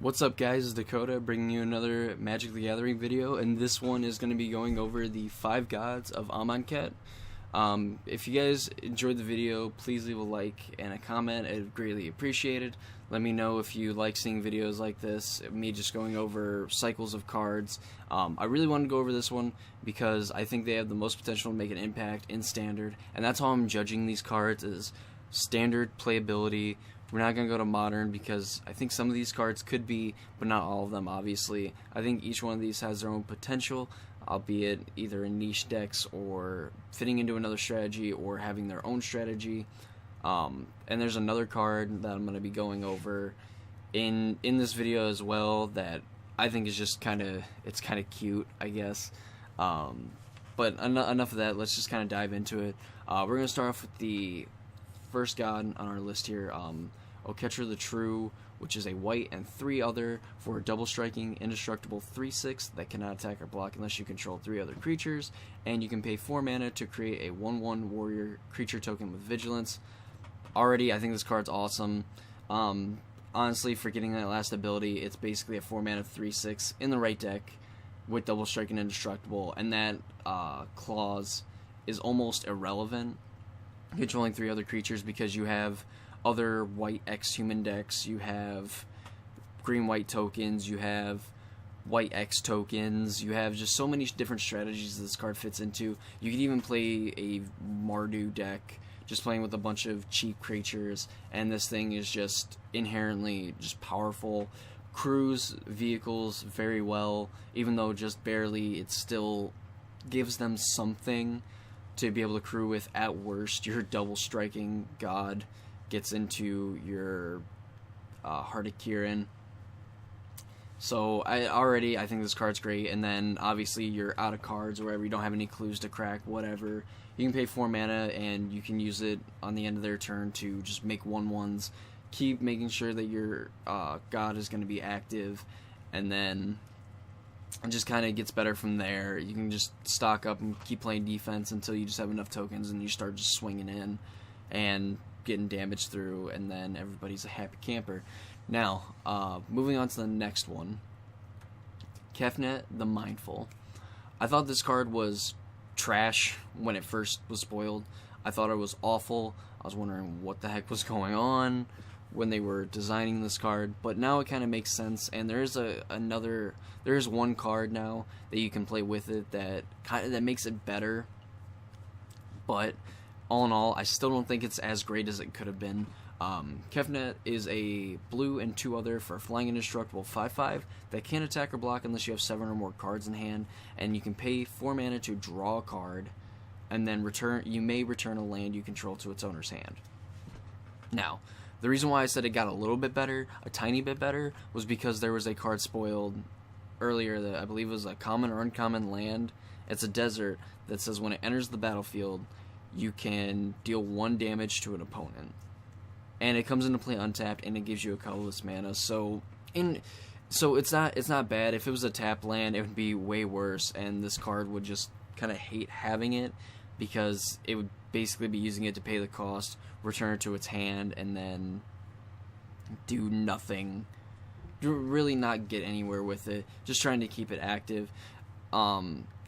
What's up, guys? It's Dakota bringing you another Magic the Gathering video, and this one is going to be going over the 5 gods of Amonkhet. If you guys enjoyed the video, please leave a like and a comment. I'd greatly appreciate it. Let me know if you like seeing videos like this, me just going over cycles of cards. I really want to go over this one because I think they have the most potential to make an impact in Standard, and that's how I'm judging these cards, is Standard playability. We're not going to go to Modern because I think some of these cards could be, but not all of them, obviously. I think each one of these has their own potential, albeit either in niche decks or fitting into another strategy or having their own strategy. And there's another card that I'm going to be going over in this video as well that I think is just kind of cute, I guess. But enough of that. Let's just kind of dive into it. We're going to start off with the first god on our list here, Amonkhet the True, which is a white and 3 other for a double striking, indestructible 3/6 that cannot attack or block unless you control 3 other creatures, and you can pay 4 mana to create a 1/1 warrior creature token with vigilance. Already, I think this card's awesome. Honestly, forgetting that last ability, it's basically a 4 mana 3/6 in the right deck with double striking indestructible, and that clause is almost irrelevant controlling 3 other creatures because you have other white X-human decks, you have green-white tokens, you have white X tokens, you have just so many different strategies this card fits into. You could even play a Mardu deck, just playing with a bunch of cheap creatures, and this thing is just inherently just powerful. Crews vehicles very well, even though just barely, it still gives them something to be able to crew with. At worst, your double striking god gets into your Heart of Kiran. So I think this card's great, and then obviously you're out of cards or wherever, you don't have any clues to crack, whatever. You can pay 4 mana and you can use it on the end of their turn to just make 1/1s. Keep making sure that your god is going to be active, and then it just kind of gets better from there. You can just stock up and keep playing defense until you just have enough tokens and you start just swinging in and getting damage through, and then everybody's a happy camper. Now, moving on to the next one, Amonkhet the Mindful. I thought this card was trash when it first was spoiled. I thought it was awful. I was wondering what the heck was going on when they were designing this card, but now it kind of makes sense, and there is one card now that you can play with it that makes it better. But all in all, I still don't think it's as great as it could have been. Amonkhet is a blue and 2 other for flying indestructible 5/5 that can't attack or block unless you have 7 or more cards in hand, and you can pay 4 mana to draw a card, and then you may return a land you control to its owner's hand. Now, the reason why I said it got a little bit better, a tiny bit better, was because there was a card spoiled earlier that I believe was a common or uncommon land. It's a desert that says when it enters the battlefield, you can deal 1 damage to an opponent, and it comes into play untapped, and it gives you a colorless mana. So it's not bad. If it was a tap land, it would be way worse, and this card would just kind of hate having it because it would basically be using it to pay the cost, return it to its hand, and then do nothing, really not get anywhere with it, just trying to keep it active.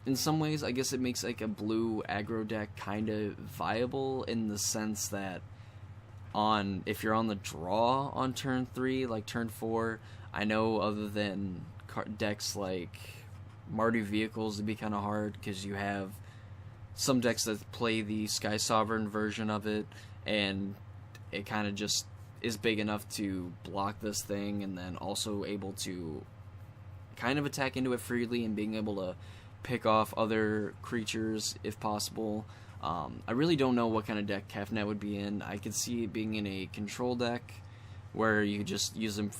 In some ways, I guess it makes like a blue aggro deck kind of viable in the sense that if you're on the draw on turn 3, like turn 4, I know other than decks like Mardu vehicles, it'd be kind of hard because you have some decks that play the Sky Sovereign version of it, and it kind of just is big enough to block this thing, and then also able to kind of attack into it freely and being able to pick off other creatures if possible. I really don't know what kind of deck Amonkhet would be in. I could see it being in a control deck where you just use them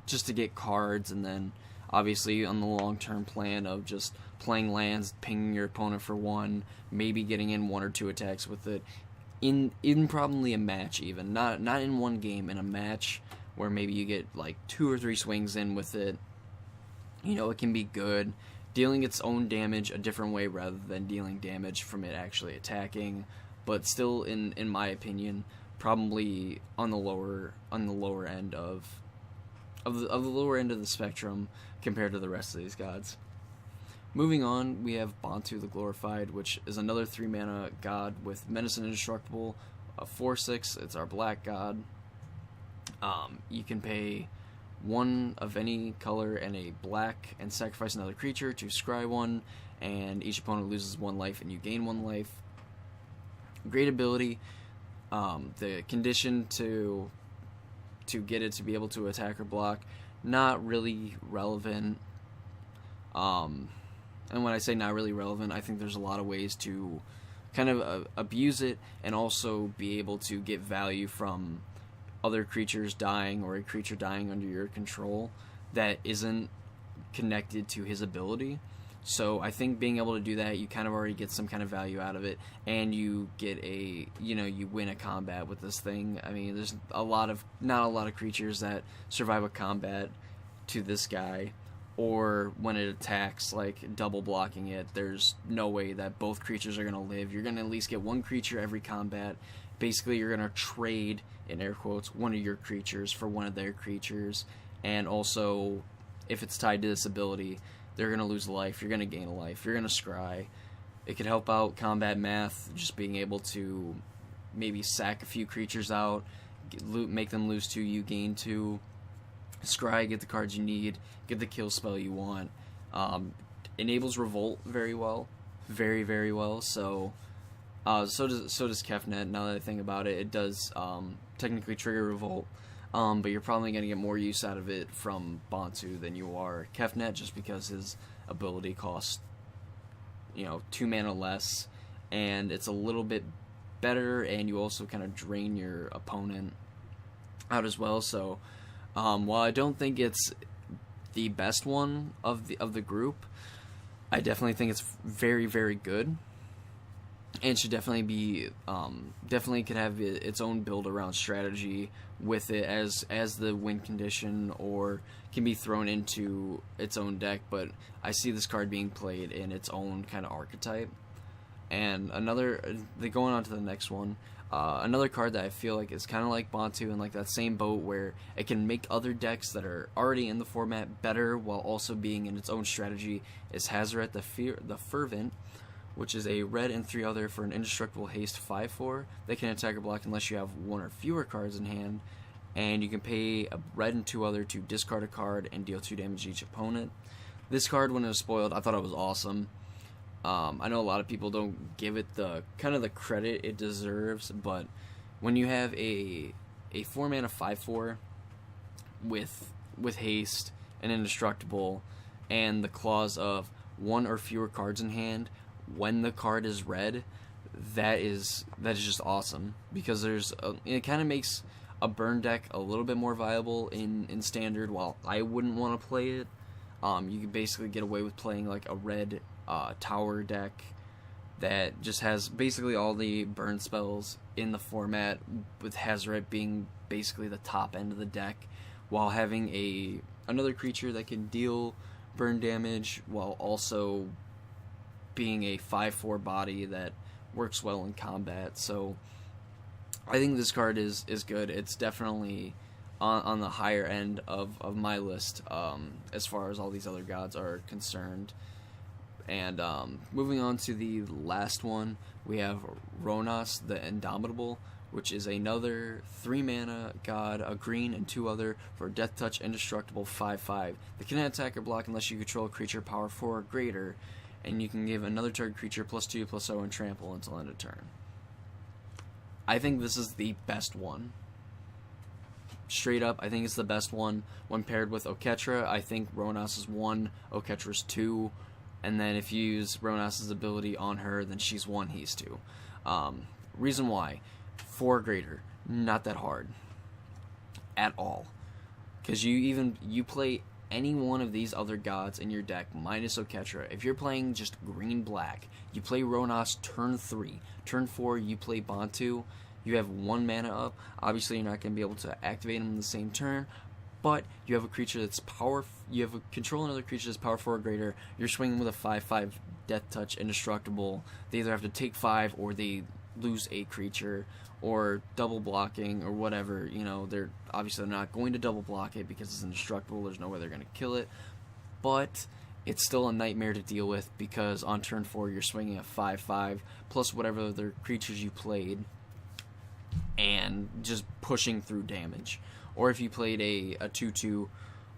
just to get cards, and then obviously on the long-term plan of just playing lands, pinging your opponent for 1, maybe getting in 1 or 2 attacks with it in probably a match, even not in one game, in a match where maybe you get like 2 or 3 swings in with it. It can be good, dealing its own damage a different way rather than dealing damage from it actually attacking, but still, in my opinion, probably on the lower end of of the lower end of the spectrum compared to the rest of these gods. Moving on, we have Bantu the Glorified, which is another 3-mana god with Menace and Indestructible, a 4/6. It's our black god. You can pay 1 of any color and a black and sacrifice another creature to scry 1, and each opponent loses 1 life and you gain 1 life. Great ability. The condition to get it to be able to attack or block, not really relevant. And when I say not really relevant, I think there's a lot of ways to kind of abuse it and also be able to get value from other creatures dying or a creature dying under your control that isn't connected to his ability. So I think being able to do that, you kind of already get some kind of value out of it, and you get you win a combat with this thing. I mean, there's not a lot of creatures that survive a combat to this guy, or when it attacks, like double blocking it, there's no way that both creatures are going to live. You're going to at least get 1 creature every combat. Basically, you're going to trade, in air quotes, 1 of your creatures for 1 of their creatures, and also, if it's tied to this ability, they're going to lose a life, you're going to gain a life, you're going to scry. It could help out combat math, just being able to maybe sack a few creatures out, make them lose 2, you gain 2, scry, get the cards you need, get the kill spell you want. Enables Revolt very well, very, very well, so does Kefnet. Now that I think about it, it does technically trigger Revolt, but you're probably going to get more use out of it from Bantu than you are Kefnet, just because his ability costs 2 mana less, and it's a little bit better, and you also kind of drain your opponent out as well. So while I don't think it's the best one of the group, I definitely think it's very, very good. And should definitely be, definitely could have its own build around strategy with it as the win condition, or can be thrown into its own deck. But I see this card being played in its own kind of archetype. And going on to the next one, another card that I feel like is kind of like Bantu and like that same boat, where it can make other decks that are already in the format better while also being in its own strategy, is Hazoret the Fervent, which is a red and 3 other for an indestructible haste 5/4. They can attack or block unless you have 1 or fewer cards in hand, and you can pay a red and 2 other to discard a card and deal 2 damage to each opponent. This card, when it was spoiled, I thought it was awesome. I know a lot of people don't give it the credit it deserves, but when you have a 4-mana 5/4 with haste and indestructible, and the clause of 1 or fewer cards in hand when the card is red, that is just awesome, because it kind of makes a burn deck a little bit more viable in standard. While I wouldn't want to play it, you can basically get away with playing like a red tower deck that just has basically all the burn spells in the format, with Hazoret being basically the top end of the deck, while having another creature that can deal burn damage while also being a 5/4 body that works well in combat. So I think this card is good. It's definitely on the higher end of my list as far as all these other gods are concerned. And moving on to the last one, we have Ronas the Indomitable, which is another 3-mana god, a green and 2 other for Death Touch Indestructible 5/5. They cannot attack or block unless you control a creature power 4 or greater, and you can give another target creature +2/+0 and trample until end of turn. I think this is the best one. Straight up, I think it's the best one. When paired with Oketra, I think Ronas is 1, Oketra's 2, and then if you use Ronas's ability on her, then she's 1, he's 2. Reason why: 4 or greater, not that hard at all, because you play any one of these other gods in your deck minus Oketra. If you're playing just green-black, you play Ronas turn 3. Turn 4, you play Bantu. You have 1 mana up. Obviously, you're not going to be able to activate him in the same turn, but you have a creature that's you have a control another creature that's power 4 or greater. You're swinging with a 5/5 Death Touch Indestructible. They either have to take 5 or they lose a creature, or double blocking, or whatever. You know, they're obviously not going to double block it because it's indestructible. There's no way they're going to kill it, but it's still a nightmare to deal with because on turn 4 you're swinging a 5/5 plus whatever other creatures you played, and just pushing through damage. Or if you played a 2/2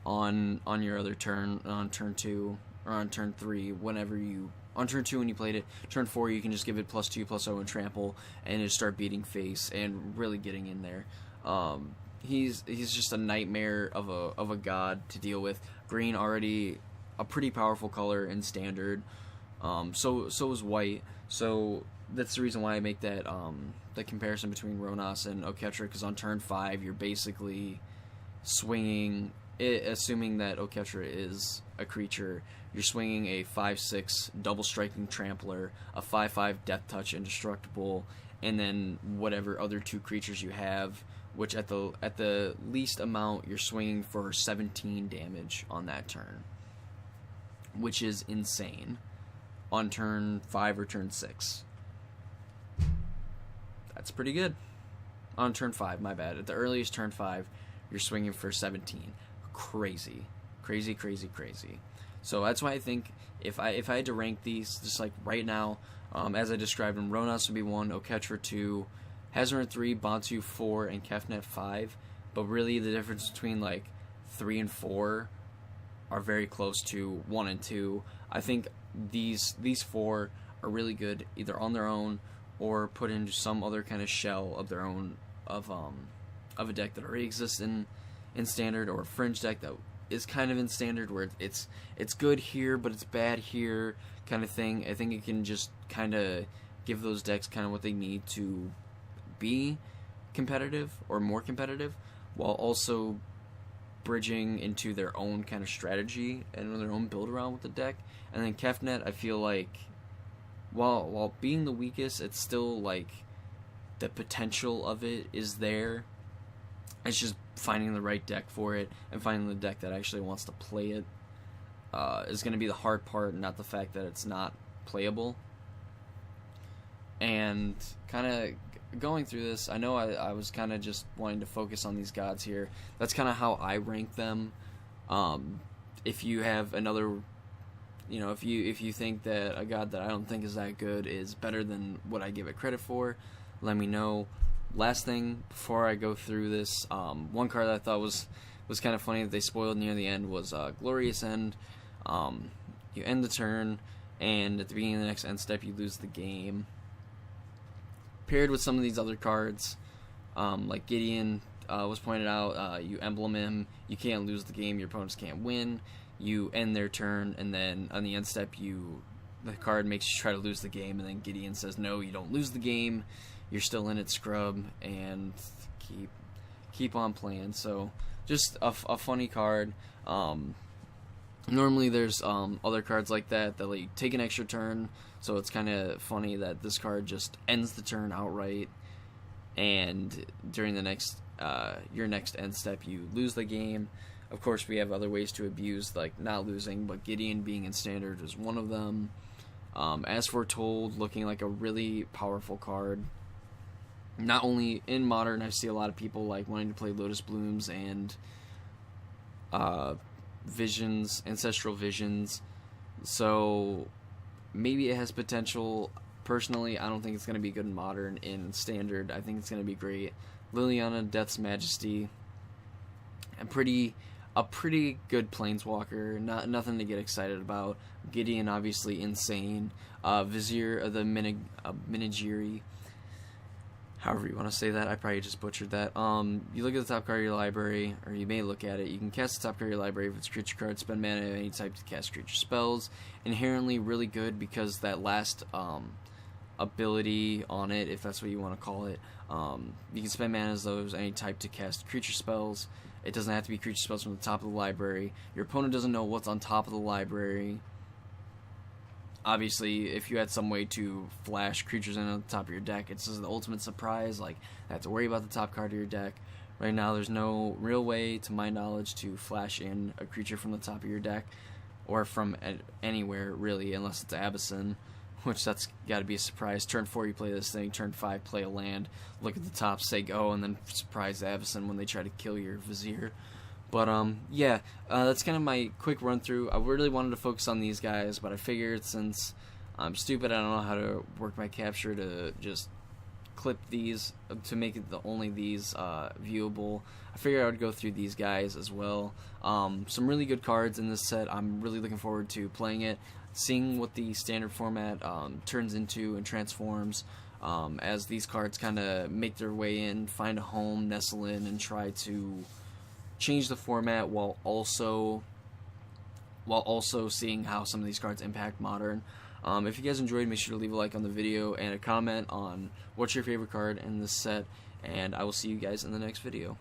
on your other turn, on turn 2 or on turn 3, whenever you on turn 2 when you played it, turn 4 you can just give it +2/+0 and trample and just start beating face and really getting in there. He's just a nightmare of a god to deal with. Green already a pretty powerful color in standard. So is white. So that's the reason why I make that the comparison between Ronas and Oketra, because on turn 5 you're basically swinging it, assuming that Oketra is a creature. You're swinging a 5/6 double striking trampler, a 5/5 death touch indestructible, and then whatever other 2 creatures you have, which at the least amount you're swinging for 17 damage on that turn, which is insane on turn 5 or turn 6. That's pretty good. On turn 5, my bad. At the earliest turn 5, you're swinging for 17. Crazy. Crazy, crazy, crazy. So that's why I think if I had to rank these, just like right now, as I described them, Ronas would be 1, Oketra 2, Hazard 3, Bantu 4, and Kefnet 5. But really the difference between like 3 and 4 are very close to 1 and 2. I think these 4 are really good either on their own or put into some other kind of shell of their own, of a deck that already exists in standard, or a fringe deck that is kind of in standard where it's good here but it's bad here kind of thing. I think it can just kind of give those decks kind of what they need to be competitive or more competitive, while also bridging into their own kind of strategy and their own build around with the deck. And then Kefnet, I feel like while being the weakest, it's still like the potential of it is there. It's just finding the right deck for it and finding the deck that actually wants to play it is going to be the hard part, not the fact that it's not playable. And kind of going through this, I know I was kind of just wanting to focus on these gods here. That's kind of how I rank them. If you have another, you know, if you think that a god that I don't think is that good is better than what I give it credit for, let me know. Last thing before I go through this, one card that I thought was kind of funny that they spoiled near the end was Glorious End. You end the turn, and at the beginning of the next end step you lose the game. Paired with some of these other cards, like Gideon was pointed out, you emblem him, you can't lose the game, your opponents can't win. You end their turn, and then on the end step the card makes you try to lose the game, and then Gideon says, no, you don't lose the game, you're still in it, scrub, and keep on playing. So just a funny card. Normally there's other cards like that let you take an extra turn, so it's kind of funny that this card just ends the turn outright, and during the next your next end step you lose the game. Of course we have other ways to abuse, like not losing, but Gideon being in standard is one of them. As Foretold looking like a really powerful card. Not only in Modern, I see a lot of people like wanting to play Lotus Blooms and Visions, Ancestral Visions, so maybe it has potential. Personally, I don't think it's going to be good in Modern. In Standard, I think it's going to be great. Liliana, Death's Majesty, a pretty good Planeswalker, nothing to get excited about. Gideon, obviously insane. Vizier of the Minigiri, however you want to say that, I probably just butchered that. You look at the top card of your library, or you may look at it. You can cast the top card of your library if it's a creature card. Spend mana of any type to cast creature spells. Inherently really good because that last ability on it, if that's what you want to call it, you can spend mana as those any type to cast creature spells. It doesn't have to be creature spells from the top of the library. Your opponent doesn't know what's on top of the library. Obviously, if you had some way to flash creatures in on the top of your deck, it's just the ultimate surprise. Like, I have to worry about the top card of your deck. Right now, there's no real way, to my knowledge, to flash in a creature from the top of your deck, or from anywhere, really, unless it's Abyssin. which that's got to be a surprise. Turn 4 you play this thing, turn 5 play a land, look at the top, say go, and then surprise Avacyn when they try to kill your Vizier. But yeah, that's kind of my quick run through. I really wanted to focus on these guys, but I figured since I'm stupid, I don't know how to work my capture to just clip these to make it only these viewable. I figured I would go through these guys as well. Some really good cards in this set. I'm really looking forward to playing it, seeing what the standard format turns into and transforms as these cards kind of make their way in, find a home, nestle in, and try to change the format while also seeing how some of these cards impact Modern. If you guys enjoyed, make sure to leave a like on the video and a comment on what's your favorite card in this set, and I will see you guys in the next video.